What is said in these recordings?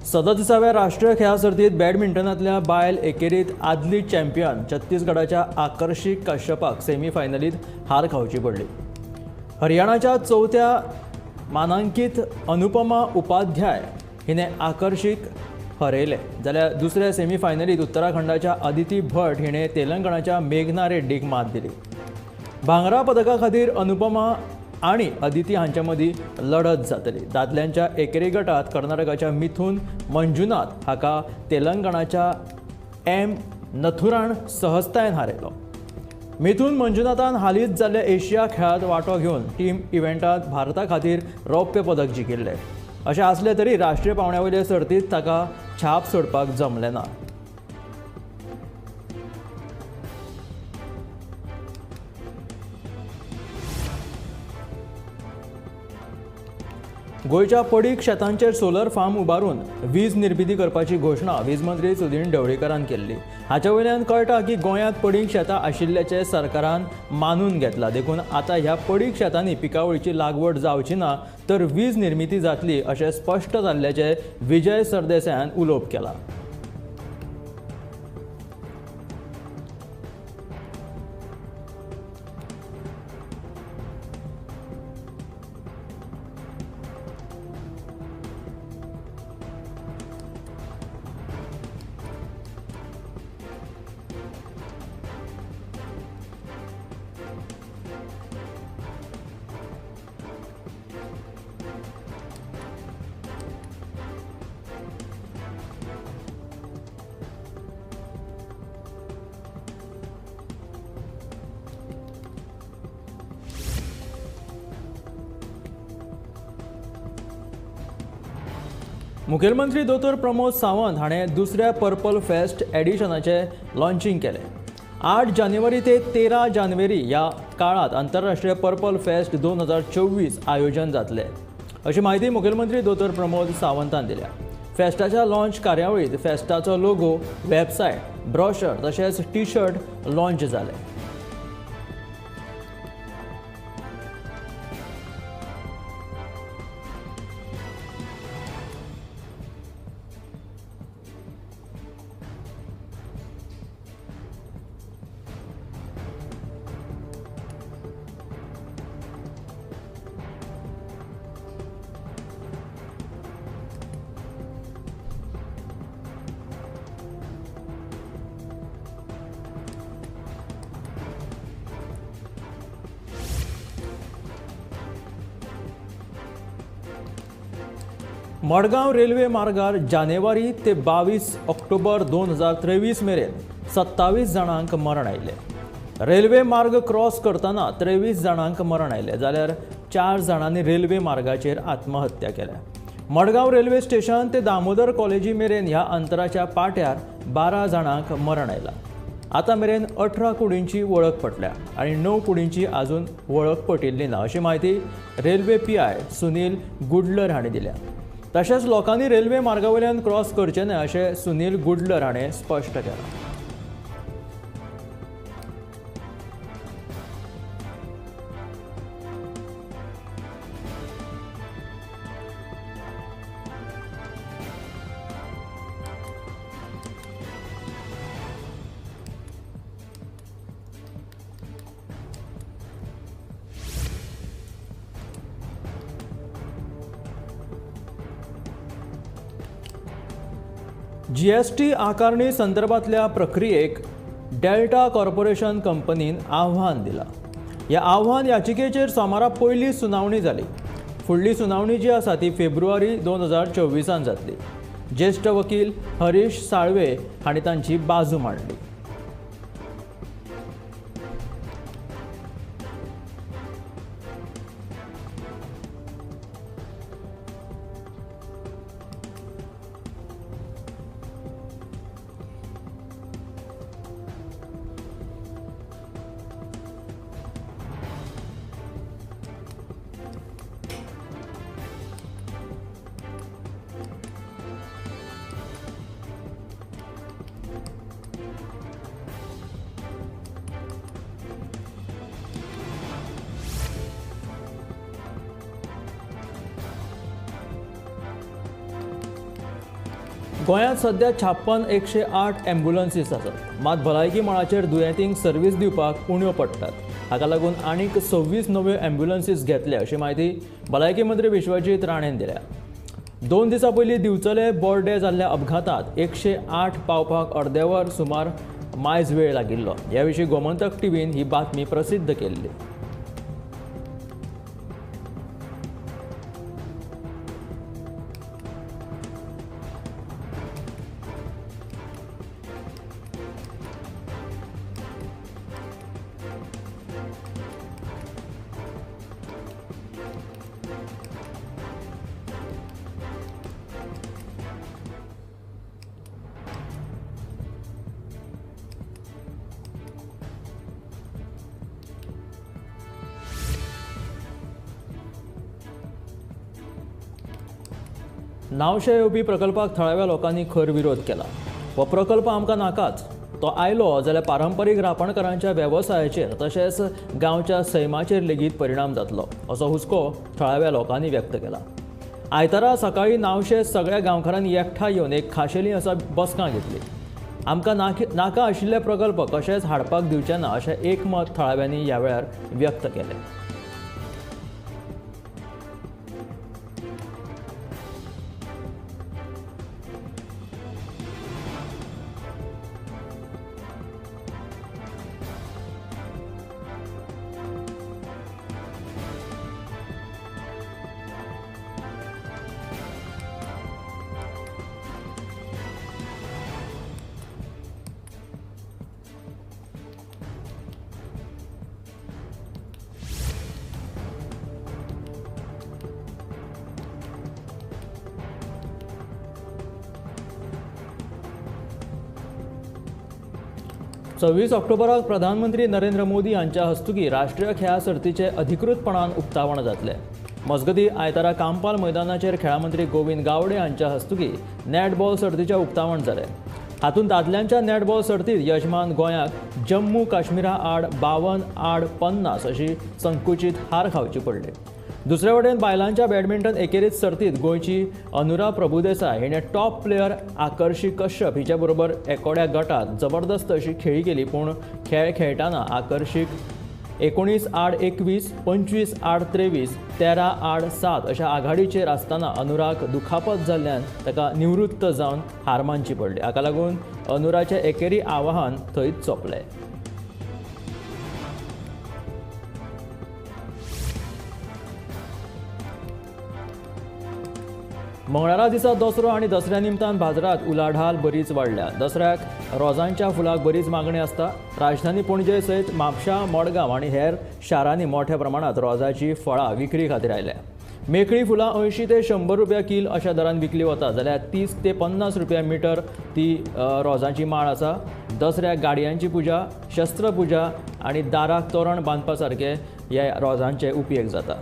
37व्या राष्ट्रीय खेळा सर्तीत बॅडमिंटनातल्या बायल एकेरीत आदली चॅम्पियन छत्तीसगडाच्या आकर्षी कश्यपाक सेमीफायनलीत हार खावची पडली। हरियाणाच्या चौथ्या मानांकित अनुपमा उपाध्याय हिने आकर्षीक हरयले, जाल्यार दुसऱ्या सेमीफायनलीत उत्तराखंडाच्या अदिती भट हिने तेलंगणाच्या मेघना रेड्डीक मात दिली। भांगरा पदका खातीर अनुपमा आणि अदिती हांच्या मदीं लढत जातली। दादल्यांच्या एकेरी गटात कर्नाटकाच्या मिथुन मंजुनाथ हाका तेलंगणाच्या एम नथुरान सहजतायेन हारयलो। मिथुन मंजुनाथान हालींच जाल्ल्या एशिया खेळांत वांटो घेवन टीम इव्हेंटांत भारता खातीर रौप्य पदक जिखिल्लें। अशें आसलें तरी राष्ट्रीय पांवड्या सर्तींत ताका छाप सोडपाक जमलें ना। गोयच्या पडीक शेतांचेर सोलर फार्म उबारून वीज निर्मिती करपाची घोषणा वीज मंत्री सुदीन ढवळीकरान केल्ली। हाचे वयल्यान कळटा की गोंयांत पडीक शेतां आशिल्ल्याचें सरकारान मानून घेतला। देखून आतां ह्या पडीक शेतांनी पिकावळीची लागवड जावची ना तर वीज निर्मिती जातली अशें स्पश्ट जाल्ल्याचें विजय सरदेसायान उलोवप केला। मुखेलमंत्री दोतोर प्रमोद सावंत हाणें दुसऱ्या पर्पल फेस्ट एडिशनाचें लॉन्चिंग केलें। 8 जानेवारी ते 13 जानेवारी ह्या काळात आंतरराष्ट्रीय पर्पल फेस्ट 2024 आयोजन जातलें, अशी माहिती मुखेलमंत्री दोतोर प्रमोद सावंतान दिल्या। फेस्टाच्या लॉन्च कार्यावळीत फेस्टाचो लोगो, वेबसायट, ब्रॉशर तशेंच टी शर्ट लॉन्च जाले। मडगांव रेल्वे मार्गार जानेवारी ते 22 ऑक्टोबर 2023 मेरेन 27 जाणांक मरण आयिल्लें। रेल्वे मार्ग क्रॉस करतना 23 जाणांक मरण आयिल्लें, जाल्यार 4 जाणांनी रेल्वे मार्गाचेर आत्महत्या केल्या। मडगांव रेल्वे स्टेशन ते दामोदर कॉलेजी मेरेन ह्या अंतराच्या पाट्यार 12 जाणांक मरण आयलां। आतां मेरेन 18 कुडींची वळख पटल्या आनी 9 कुडींची आजून वळख पटिल्ली ना, अशी माहिती रेल्वे PI सुनील गुडलर हांणी दिल्या। तशेंच लोकांनी रेल्वे मार्गावयल्यान क्रॉस करचें न्हय अशें सुनील गुडलर हाणें स्पश्ट केलां। GST आकारणी संदर्भातल्या प्रक्रियेक डेल्टा कॉर्पोरेशन कंपनीन आव्हान दिलां। ह्या आव्हान याचिकेचेर सोमारा पयली सुनावणी जाली। फुडली सुनावणी जी आसा ती फेब्रुवारी 2024 जातली। ज्येष्ठ वकील हरीश साळवे हांणी तांची बाजू मांडली। गोंयांत सध्या 108 ॲम्ब्युलन्सीस आसात, मात भलायकी मळाचेर दुयेंतींक सर्व्हिस दिवपाक उण्यो पडटात. हाका लागून आनीक 26 नव्यो ॲम्ब्युलन्सीस घेतल्या अशी माहिती भलायकी मंत्री विश्वजीत राणेन दिल्या. 2 दिसां पयलीं दिवचले बोर्डे जाल्ल्या अपघातांत 108 पावपाक अर्दे वर सुमार मायज वेळ लागिल्लो. ह्या विशीं गोमंतक टीव्हीन ही बातमी प्रसिद्ध केल्ली. नावशे येवपी प्रकल्पाक थळाव्या लोकांनी खर विरोध केला. हो प्रकल्प आमकां नाकाच. तो आयलो जाल्यार पारंपारीक रापणकारांच्या वेवसायाचेर तशेंच गांवच्या सैमाचेर लेगीत परिणाम जातलो असो हुस्को थळाव्या लोकांनी व्यक्त केला. आयतारा सकाळीं नावशे सगळ्या गांवकारांनी एकठांय येवन एक खाशेली असा बसका घेतली. आमकां नाका आशिल्ले प्रकल्प कशेंच हाडपाक दिवचे ना अशें एकमत थळाव्यांनी ह्या वेळार व्यक्त केलें. सव्वीस ऑक्टोबराक प्रधानमंत्री नरेंद्र मोदी हांच्या हस्तुकी राष्ट्रीय खेळां सर्तीचे अधिकृतपणान उक्तावण जातले. मजगतीं आयतारा कांपाल मैदानाचेर खेळां मंत्री गोविंद गावडे हांच्या हस्तुकी नॅटबॉल सर्तीचें उक्तावण जालें. हातूंत दादल्यांच्या नॅटबॉल सर्तींत यजमान गोंयाक जम्मू काश्मीरा आड 52-50 अशी संकुचीत हार खावची पडली. दुसरे वटेन बायलांच्या बॅडमिंटन एकेरीत सर्तींत गोंयची अनुरा प्रभुदेसाय हिणें टॉप प्लेयर आकर्षी कश्यप हिचे बरोबर एकोड्या गटात जबरदस्त अशी खेळी केली. पूण खेळ खेळटाना आकर्षीक 19-21, 25-23, 13-7 अशा आघाडीचेर आसतना अनुराक दुखापत जाल्ल्यान ताका निवृत्त जावन हार मानची पडली. हाका लागून अनुराचें एकेरी आव्हान थंयच सोंपलें. मंगळारा दिसा दसरो आनी दसऱ्या निमतान बाजारात उलाढाल बरीच वाडल्या. दसऱ्याक रोजांच्या फुलाक बरीच मागणी आसता. राजधानी पणजे सयत म्हापशां, मडगांव आनी हेर शारांनी मोठ्या प्रमाणात रोजाची फळां विक्री खातीर आयल्या. मेकळी फुलां 80 ते 100 रुपया किल अशा दरान विकली वता जाल्यार 30 ते 50 रुपया मिटर ती रोजांची माळ आसा. दसऱ्याक गाडयांची पुजा, शस्त्रपुजा आनी दाराक तोरण बांदपा सारके ह्या रोजांचे उपेग जाता.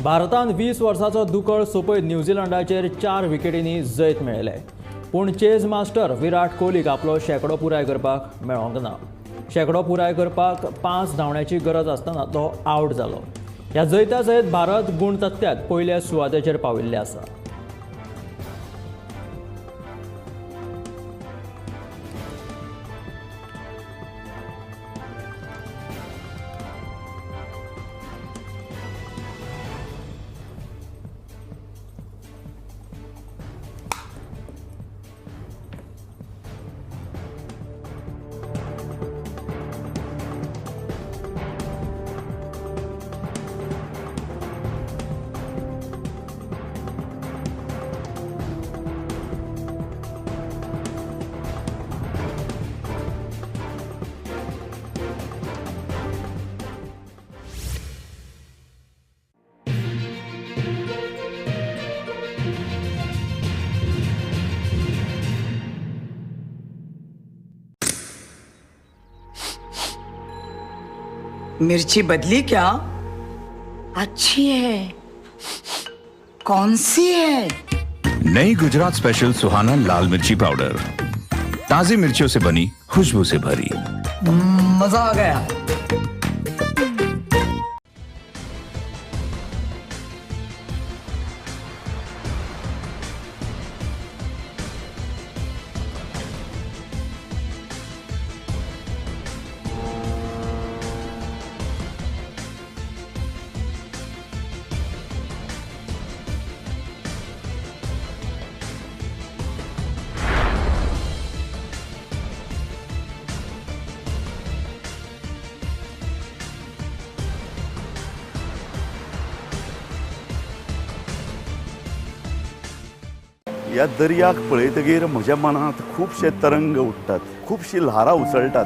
भारतान 20 वर्सांचो दुकळ सोपयत न्यूझीलंडाचेर 4 विकेटींनी जैत मेळयलें. पूण चेज मास्टर विराट कोहलीक आपलो शेकडो पुराय करपाक मेळोंक ना. शेकडो पुराय करपाक 5 धांवड्याची गरज आसतना तो आवट जालो. ह्या जैता सयत भारत गूण तत्त्यात पयल्या सुवातेचेर पाविल्ले आसा. मिर्ची बदली क्या? अच्छी है। कौन सी है? नई गुजरात स्पेशल सुहाना लाल मिर्ची पाउडर, ताजी मिर्चियों से बनी, खुशबू से भरी। मजा आ गया। या दर्याक पळयतकीर म्हज्या मनांत खुबशे तरंग उठतात, खुबशी ल्हारां उसळटात.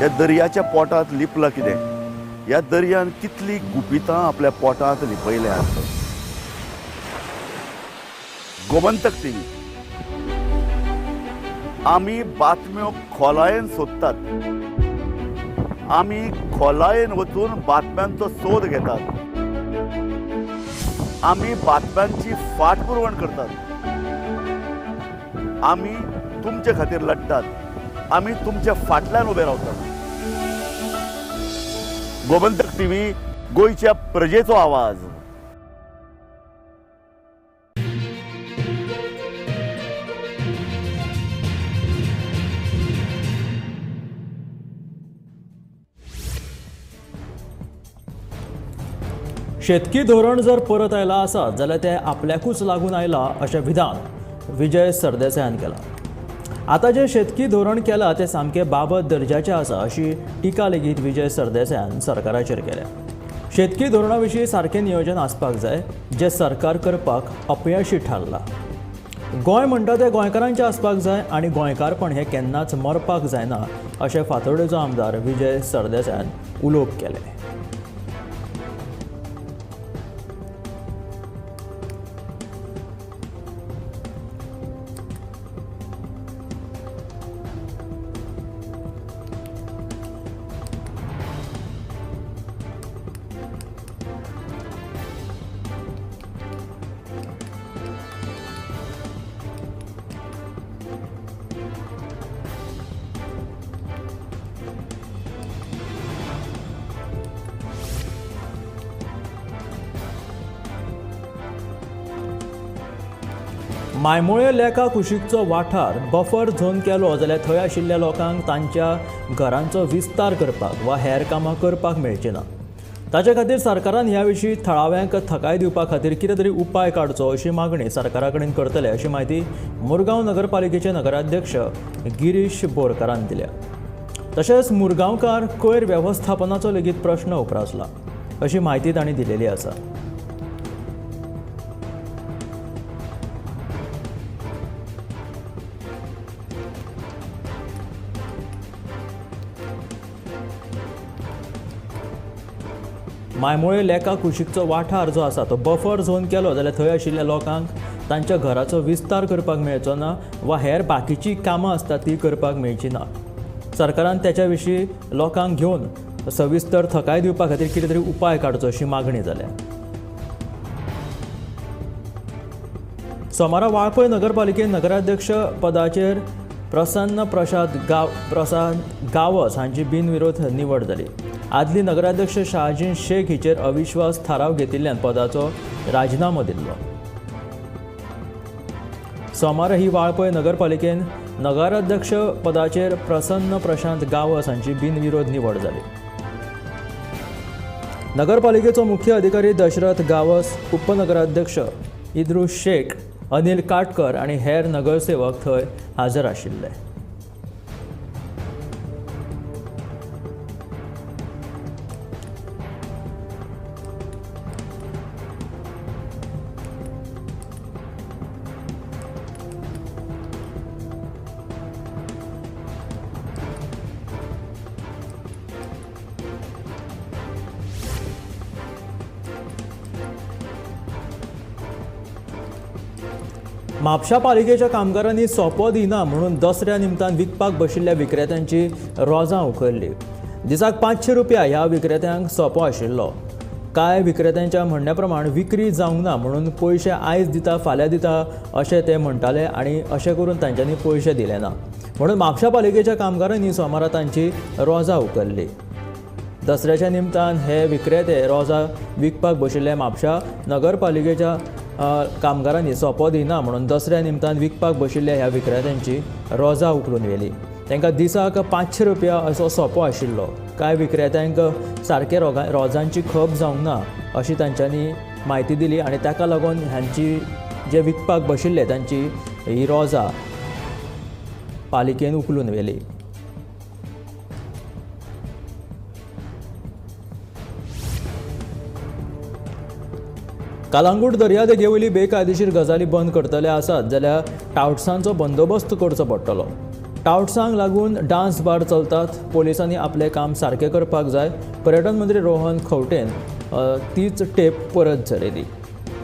या दर्याच्या पोटांत लिपलां कितें? या दर्यान कितली गुपितां आपल्या पोटांत लिपयल्यात. गोमंतक टीव्ही. आमी बातम्यो खोलायेन सोदतात. आमी खोलायेन वचून बातम्यांचो सोद घेतात. आमी बातम्यांची फाटपुरवण करतात. आमी तुमचे खातीर लढटात. आमी तुमच्या फाटल्यान उबे रावतात. गोमंतक टीव्ही, गोंयच्या प्रजेचो आवाज. शेतकी धोरण जर परत आयला आसत जाल्यार ते आपल्याकूच लागून आयला अशें विधान विजय सरदेसायान केलां. आतां जें शेतकी धोरण केलां तें सामकें बाबत दर्ज्याचें आसा अशी टिका लेगीत विजय सरदेसायान सरकाराचेर केल्या. शेतकी धोरणा विशीं सारकें नियोजन आसपाक जाय जें सरकार करपाक अपयशी थारलां. गोंय म्हणटा तें गोंयकारांचें आसपाक जाय आनी गोंयकारपण हें केन्नाच मरपाक जायना अशें फातोर्डेचो आमदार विजय सरदेसायान उलोवप केलें. मायमोळे लेखा कुशीकचो वाठार बफर झोन केलो जाल्यार थंय आशिल्ल्या लोकांक तांच्या घरांचो विस्तार करपाक वा हेर कामां करपाक मेळची ना. ताचे खातीर सरकारान ह्या विशीं थळाव्यांक थाकाय दिवपा खातीर कितें तरी उपाय काडचो अशी मागणी सरकारा कडेन करतले अशी माहिती मुरगांव नगरपालिकेचे नगराध्यक्ष गिरीश बोरकारान दिल्या. तशेंच मुरगांवकार कोयर वेवस्थापनाचो लेगीत प्रश्न उपरासला अशी माहिती तांणी दिलेली आसा. मायमोळे लेखा कुशीकचो वाठार जो आसा तो बफर झोन केलो जाल्यार थंय आशिल्ल्या लोकांक तांच्या घराचो विस्तार करपाक मेळचो ना वा हेर बाकीचीं कामां आसतात ती करपाक मेळची ना. सरकारान त्याच्या विशीं लोकांक घेवन सविस्तर थकाय दिवपा खातीर कितें तरी उपाय काडचो अशी मागणी जाल्या. सोमारा वाळपय नगरपालिकेन नगराध्यक्ष पदाचेर प्रसन्न प्रसाद गावस हांची बिनविरोध निवड जाली. आदली नगराध्यक्ष शाहजीन शेख हिचेर अविश्वास थाराव घेतिल्ल्यान पदाचो राजिनामो दिल्लो. सोमारा ही वाळपय नगरपालिकेन नगराध्यक्ष पदाचेर प्रसन्न प्रशांत गावस हांची बिनविरोध निवड जाली. नगरपालिकेचो मुख्य अधिकारी दशरथ गावस, उपनगराध्यक्ष इद्रुस शेख, अनिल काटकर आनी हेर नगरसेवक थंय हाजर आशिल्ले. म्हापशा पालिकेच्या कामगारांनी सोपो दिना म्हणून दसऱ्या निमतान विकपाक बशिल्ल्या विक्रेत्यांची रोजां उखल्ली. दिसाक 500 रुपया ह्या विक्रेत्यांक सोंपो आशिल्लो. कांय विक्रेत्यांच्या म्हणण्या प्रमाण विक्री जावंक ना म्हणून पयशे आयज दिता फाल्यां दिता अशें ते म्हणटाले आनी अशें करून तांच्यांनी पयशे दिले ना म्हणून म्हापशा पालिकेच्या कामगारांनी सोमारा तांची रोजां उखल्ली. दसऱ्याच्या निमतान हे विक्रेते रोजां विकपाक बशिल्ले म्हापशा नगरपालिकेच्या कामगारांनी सोंपो दिना म्हणून दसऱ्या निमतान विकपाक बशिल्ल्या ह्या विक्रेत्यांची रोजां उखलून व्हेली. तांकां दिसाक 500 रुपया असो सोंपो आशिल्लो. कांय विक्रेत्यांक सारके रोजांची खप जावंक ना अशी तांच्यांनी म्हायती दिली आनी ताका लागून हांची जे विकपाक बशिल्ले तांची ही रोजां पालिकेन उखलून व्हेली. कळंगूट दर्यादेगे वयली बेकायदेशीर गजाली बंद करतले आसात जाल्यार टावट्सांचो बंदोबस्त करचो पडटलो. टावट्सांक लागून डान्स बार चलतात. पोलिसांनी आपलें काम सारकें करपाक जाय. पर्यटन मंत्री रोहन खंवटेन तीच टेप परत झरयली.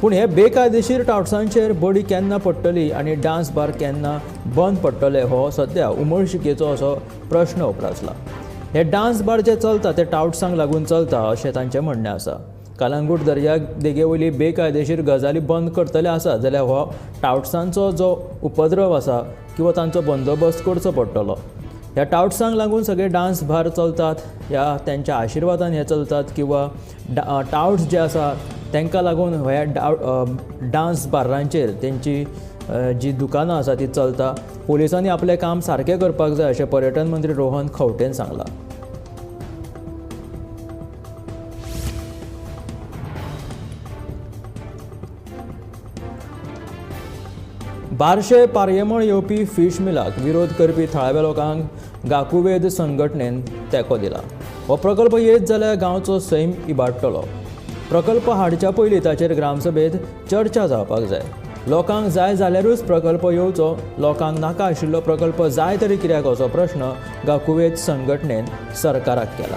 पूण हे बेकायदेशीर टावट्सांचेर बडी केन्ना पडटली आनी डान्स बार केन्ना बंद पडटले हो सद्या उमळशिकेचो असो प्रश्न उपरासला. हे डान्स बार जे चलता ते टावट्सांक लागून चलता अशें तांचें म्हणणें आसा. कळंगूट दर्या देगे वयली बेकायदेशीर गजाली बंद करतले आसात जाल्यार हो टावट्सांचो जो उपद्रव आसा किंवा तांचो बंदोबस्त करचो पडटलो. ह्या टावट्सांक लागून सगळे डान्स बार चलतात, ह्या त्यांच्या आशिर्वादान हे चलतात किंवा टावट्स जे आसा तांकां लागून ह्या डान्स बारांचेर तेंची जी दुकानां आसा ती चलता. पोलिसांनी आपलें काम सारकें करपाक जाय अशें पर्यटन मंत्री रोहन खंवटेन सांगलां. बारशे पारयेमळ येवपी फीश मिलाक विरोध करपी थळाव्या लोकांक गाकुवेद संघटनेन तेंको दिला. हो प्रकल्प येत जाल्यार गांवचो सैम इबाडटलो. प्रकल्प हाडच्या पयलीं ताचेर ग्रामसभेत चर्चा जावपाक जाय. लोकांक जाय जाल्यारूच प्रकल्प येवचो, लोकांक नाका आशिल्लो प्रकल्प जाय तरी कित्याक असो प्रश्न गाकुवेद संघटनेन सरकाराक केला.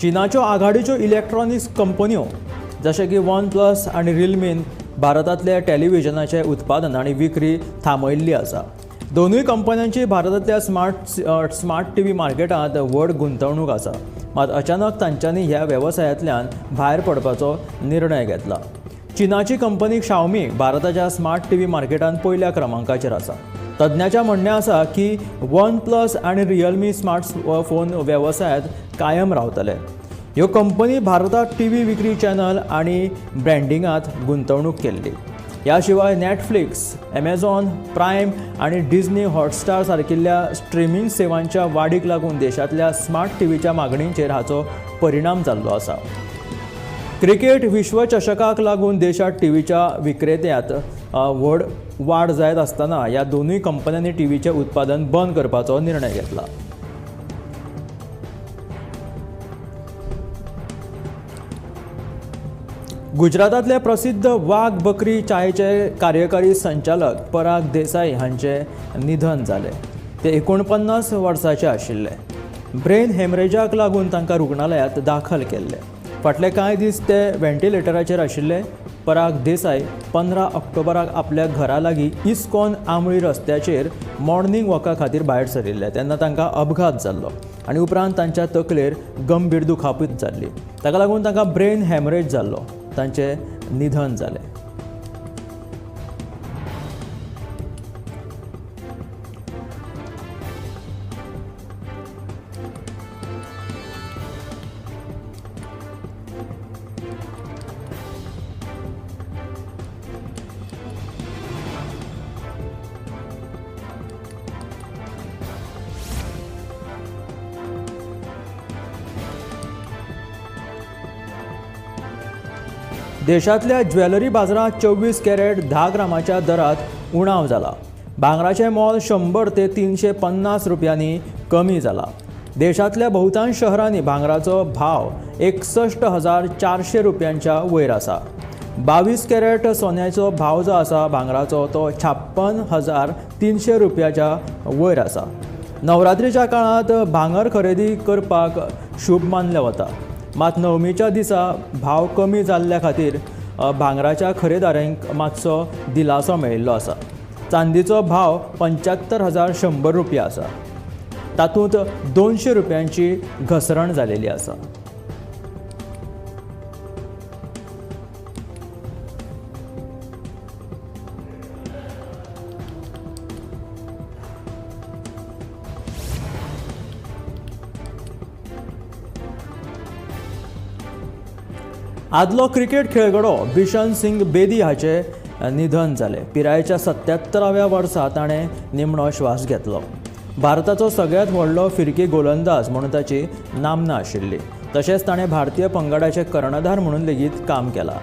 चीनाच्यो आघाडीच्यो इलेक्ट्रॉनिक्स कंपन्यो जशे की वन प्लस आनी रियलमीन भारतांतल्या टॅलिव्हिजनाचें उत्पादन आनी विक्री थांबयल्ली आसा. दोनूय कंपन्यांची भारतांतल्या स्मार्ट टीव्ही मार्केटांत व्हड गुंतवणूक आसा. मात अचानक तांच्यांनी ह्या वेवसायांतल्यान भायर पडपाचो निर्णय घेतला. चीनाची कंपनी शाओमी भारताच्या स्मार्ट टीव्ही मार्केटांत पयल्या क्रमांकाचेर आसा. तज्ञांचें म्हणणें आसा की वन प्लस आनी रियलमी स्मार्टफोन वेवसायांत कायम रावतले. ह्यो कंपनी भारतांत टीव्ही विक्री चॅनल आनी ब्रँडिंगांत गुंतवणूक केल्ली. ह्या शिवाय नॅटफ्लिक्स, ॲमेझॉन प्रायम आनी डिझनी हॉटस्टार सारकिल्ल्या स्ट्रिमींग सेवांच्या वाडीक लागून देशांतल्या स्मार्ट टीव्हीच्या मागणींचेर हाचो परिणाम जाल्लो आसा. क्रिकेट विश्वचषकाक लागून देशांत टीव्हीच्या विक्रेत्यांत व्हड वाड जायत आसतना ह्या दोनूय कंपन्यांनी टीव्हीचें उत्पादन बंद करपाचो निर्णय घेतला. गुजरातांतले प्रसिद्ध वाघ बकरी चायेचे कार्यकारी संचालक पराग देसाई हांचें निधन जालें. ते 49 वर्सांचे आशिल्ले. ब्रेन हेमरेजाक लागून तांकां रुग्णालयांत दाखल केल्ले. फाटले कांय दीस ते व्हेंटिलेटराचेर आशिल्ले. पराग देसाई 15 ऑक्टोबराक आपल्या घरा लागीं इस्कॉन आमळी रस्त्याचेर मॉर्निंग वॉका खातीर भायर सरिल्ले तेन्ना तांकां अपघात जाल्लो आनी उपरांत तांच्या तकलेर गंभीर दुखापत जाल्ली. ताका लागून तांकां ब्रेन हेमरेज जाल्लो. तांचें निधन जालें. देशांतल्या ज्वेलरी बाजारात 24 कॅरेट 10 ग्रामाच्या दरात उणाव जाला. भांगराचें मोल 100 ते 350 रुपयांनी कमी जाला. देशांतल्या बहुतांश शहरांनी भांगराचो भाव 61,400 रुपयांच्या वयर आसा. 22 कॅरेट सोन्याचो भाव जो आसा भांगराचो तो 56,300 रुपयाच्या वयर आसा. नवरात्रीच्या काळांत भांगर खरेदी करपाक शुभ मानलें वता. मात नवमीच्या दिसा भाव कमी जाल्ल्या खातीर भांगराच्या खरेदारांक मातसो दिलासो मेळिल्लो आसा. चांदीचो भाव 75,100 रुपया आसा. तातूंत 200 रुपयांची घसरण जालेली आसा. आदलो क्रिकेट खेळगडो बिशन सिंग बेदी हाचें निधन जालें. पिरायेच्या 77व्या वर्सा ताणें निमणो श्वास घेतलो. भारताचो सगळ्यांत व्हडलो फिरकी गोलंदाज म्हणून ताची नामना आशिल्ली. तशेंच ताणें भारतीय पंगडाचे कर्णधार म्हणून लेगीत काम केलां.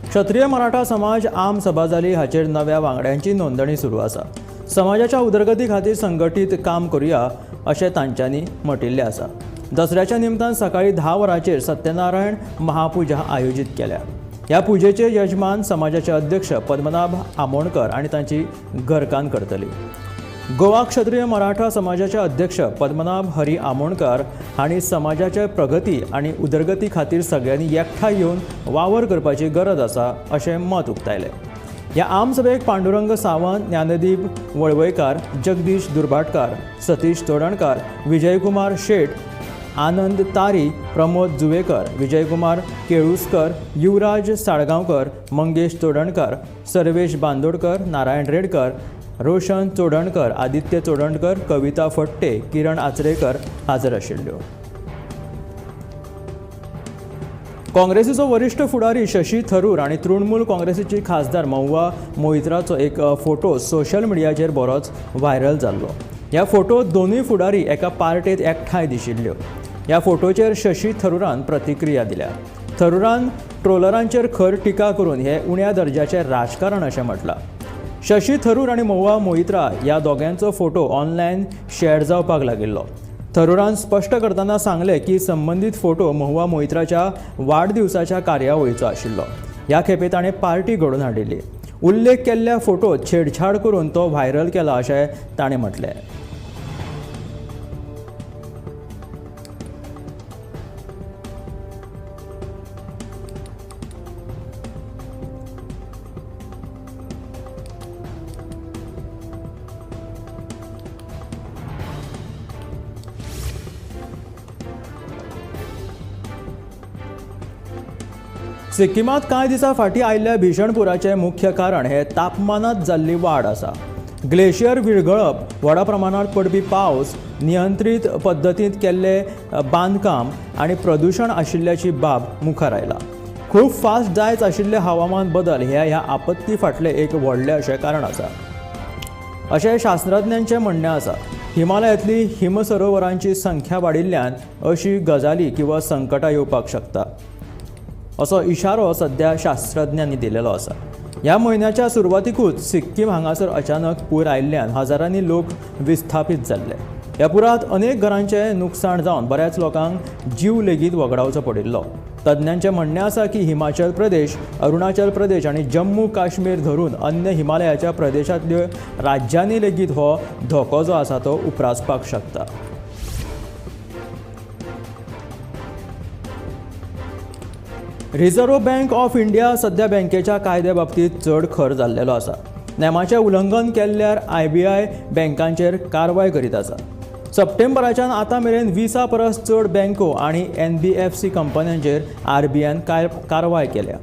क्षत्रिय मराठा समाज आम सभा जाली हाचेर नव्या वांगड्यांची नोंदणी सुरू आसा. समाजाच्या उदरगती खातीर संघटीत काम करुया अशें तांच्यांनी म्हटिल्लें आसा. दसऱ्याच्या निमतान सकाळी 10 वरांचेर सत्यनारायण महापुजा आयोजीत केल्या. ह्या पुजेचे यजमान समाजाचे अध्यक्ष पद्मनाभ आमोणकर आनी तांची घरकान्न करतली. गोवा क्षत्रिय मराठा समाजाचे अध्यक्ष पद्मनाभ हरी आमोणकर हांणी समाजाचे प्रगती आनी उदरगती खातीर सगळ्यांनी एकठांय येवन वावर करपाची गरज आसा अशें मत उक्तायलें. ह्या आम सभेक पांडुरंग सावंत, ज्ञानदीप वळवयकार, जगदीश दुर्भाटकार, सतीश तोडणकार, विजयकुमार शेट, आनंद तारी, प्रमोद जुवेकर, विजयकुमार केळुस्कर, युवराज साळगांवकर, मंगेश तोडणकार, सर्वेश बांदोडकर, नारायण रेडकर, रोशन चोडणकर, आदित्य चोडणकर, कविता फट्टे, किरण आचरेकर हाजर आशिल्ल्यो. काँग्रेसीचो वरिश्ठ फुडारी शशी थरूर आनी तृणमूल काँग्रेसीची खासदार महुआ मोइत्राचो एक फोटो सोशल मिडियाचेर बरोच व्हायरल जाल्लो. ह्या फोटोंत दोनूय फुडारी एका पार्टेंत एकठांय दिशिल्ल्यो. ह्या फोटोचेर शशी थरुरान प्रतिक्रिया दिल्या. थरुरान ट्रोलरांचेर खर टिका करून हे उण्या दर्जाचें राजकारण अशें म्हटलां. शशी थरूर आनी महुआ मोइत्रा ह्या दोगांचो फोटो ऑनलायन शेअर जावपाक लागिल्लो. थरुरान स्पश्ट करतना सांगलें की संबंदीत फोटो महुआ मोइत्राच्या वाडदिवसाच्या कार्यावळीचो आशिल्लो. ह्या खेपे ताणें पार्टी घडोवन हाडिल्ली. उल्लेख केल्ल्या फोटोत छेडछाड करून तो व्हायरल केला अशें ताणें म्हटलें. सिक्किमांत कांय दिसां फाटीं आयिल्ल्या भीषण पुराचें मुख्य कारण हे तापमानांत जाल्ली वाड आसा. ग्लेशियर विरगळप, व्हडा प्रमाणांत पडपी पावस, नियंत्रीत पद्दतींत केल्ले बांदकाम आनी प्रदूशण आशिल्ल्याची बाब मुखार आयला. खूब फास्ट जायत आशिल्ले हवामान बदल हे ह्या आपत्ती फाटलें एक व्हडलें अशें कारण आसा अशें शास्त्रज्ञांचें म्हणणें आसा. हिमालयांतली हिमसरोवरांची संख्या वाडिल्ल्यान अशी गजाली किंवा संकटां येवपाक शकता असो इशारो सध्या शास्त्रज्ञांनी दिलेलो आसा. ह्या म्हयन्याच्या सुरवातीकूच सिक्कीम हांगासर अचानक पूर आयिल्ल्यान हजारांनी लोक विस्थापीत जाल्ले. ह्या पुरांत अनेक घरांचें नुकसाण जावन बऱ्याच लोकांक जीव लेगीत वगडावचो पडिल्लो. तज्ञांचें म्हणणें आसा की हिमाचल प्रदेश, अरुणाचल प्रदेश आनी जम्मू काश्मीर धरून अन्य हिमालयाच्या प्रदेशांतल्या राज्यांनी लेगीत हो धोको जो आसा तो उप्रासपाक शकता. रिझर्व्ह बँक ऑफ इंडिया सध्या बँकेच्या कायद्या बाबतींत चड खर जाल्लेलो आसा. नेमाचें उल्लंघन केल्ल्यार IBI बँकांचेर कारवाय करीत आसा. सप्टेंबराच्यान आतां मेरेन 20 परस चड बँको आनी NBFC कंपन्यांचेर RBIन कारवाय केल्या.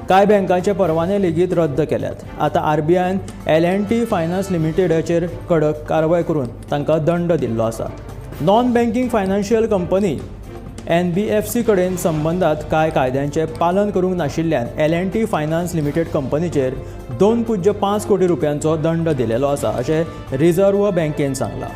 कांय बँकांचे परवाने लेगीत रद्द केल्यात. आतां RBIन L&T फायनान्स लिमिटेडाचेर कडक कारवाय करून तांकां दंड दिल्लो आसा. Non banking financial company NBFC कडेन संबंदात कांय कायद्यांचें पालन करूंक नाशिल्ल्यान L&T फायनान्स लिमिटेड कंपनीचेर 2.5 कोटी रुपयांचो दंड दिलेलो आसा अशें रिझर्व्ह बँकेन सांगलां.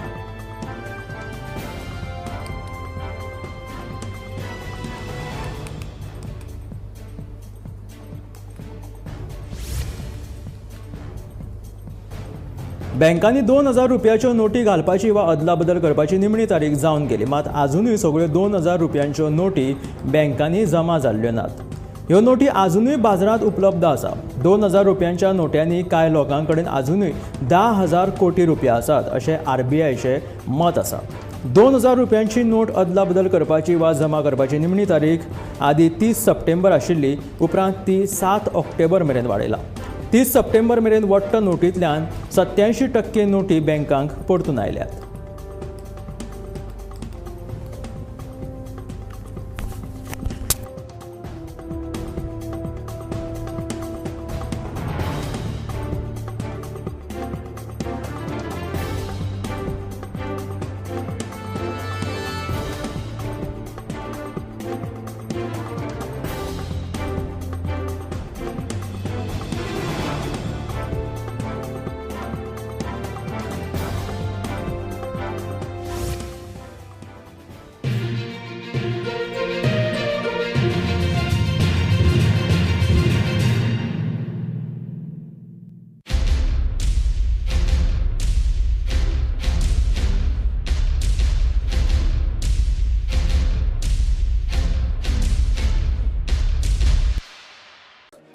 बँकांनी 2000 रुपयाच्यो नोटी घालपाची वा अदलाबदल करपाची निमणी तारीख जावन गेली. मात आजुनूय सगळ्यो 2000 रुपयांच्यो नोटी बँकांनी जमा जाल्ल्यो नात. ह्यो नोटी आजुनूय बाजारांत उपलब्ध आसा. 2000 रुपयांच्या नोट्यांनी कांय लोकां कडेन आजुनूय 10,000 कोटी रुपया आसात अशें RBIचें मत आसा. 2000 रुपयांची नोट अदलाबदल करपाची वा जमा करपाची निमणी तारीख आदी 30 सप्टेंबर आशिल्ली, उपरांत ती 7 ऑक्टोबर मेरेन वाडयला. 30 सप्टेंबर मेरेन वट्ट नोटींतल्यान 87% नोटी बँकांक परतून आयल्यात.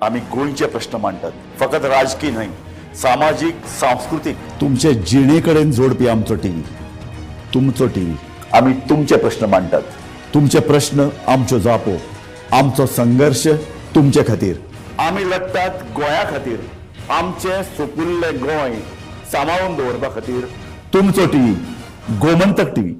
आम्ही गोंयचे प्रश्न मांडटात, फकत राजकीय न्हय, सामाजीक सांस्कृतिक. तुमचे जिणेकडेन जोडपी आमचो टीव्ही, तुमचो टीव्ही. आम्ही तुमचे प्रश्न मांडटात. तुमचे प्रश्न आमच्यो जापो, आमचो संघर्ष तुमचे खातीर. आम्ही लढटात गोंया खातीर, आमचे सोपुल्ले गोंय सांबाळून दवरपा खातीर. तुमचो टीव्ही, गोमंतक टीव्ही.